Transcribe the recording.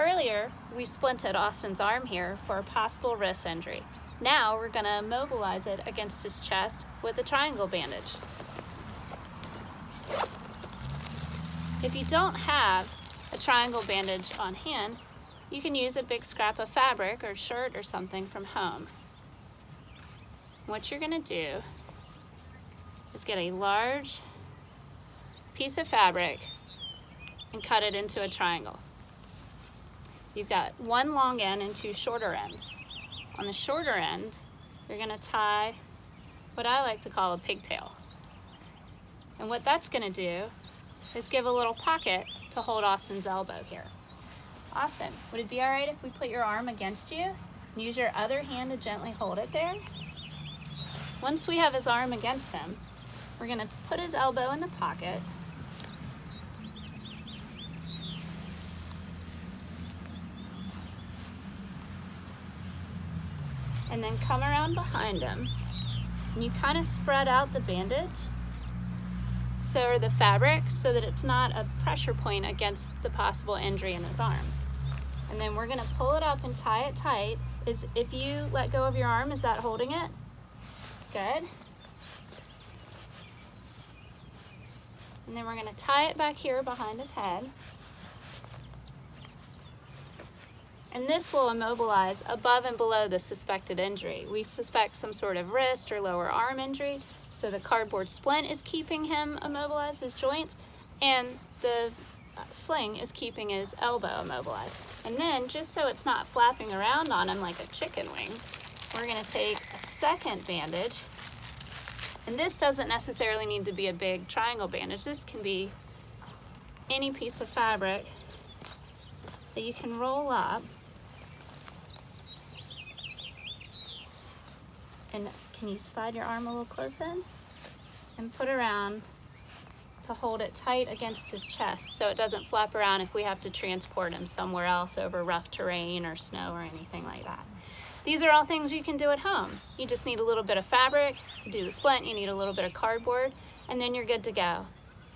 Earlier, we splinted Austin's arm here for a possible wrist injury. Now we're going to immobilize it against his chest with a triangle bandage. If you don't have a triangle bandage on hand, you can use a big scrap of fabric or shirt or something from home. What you're going to do is get a large piece of fabric and cut it into a triangle. You've got one long end and two shorter ends. On the shorter end, you're going to tie what I like to call a pigtail. And what that's going to do is give a little pocket to hold Austin's elbow here. Austin, would it be all right if we put your arm against you and use your other hand to gently hold it there? Once we have his arm against him, we're going to put his elbow in the pocket. And then come around behind him. And you kind of spread out the bandage, or the fabric, so that it's not a pressure point against the possible injury in his arm. And then we're gonna pull it up and tie it tight. If you let go of your arm, is that holding it? Good. And then we're gonna tie it back here behind his head. And this will immobilize above and below the suspected injury. We suspect some sort of wrist or lower arm injury, so the cardboard splint is keeping him immobilized, his joints, and the sling is keeping his elbow immobilized. And then, just so it's not flapping around on him like a chicken wing, we're gonna take a second bandage, and this doesn't necessarily need to be a big triangle bandage. This can be any piece of fabric that you can roll up. And can you slide your arm a little closer in? And put around to hold it tight against his chest so it doesn't flap around if we have to transport him somewhere else over rough terrain or snow or anything like that. These are all things you can do at home. You just need a little bit of fabric to do the splint, you need a little bit of cardboard, and then you're good to go.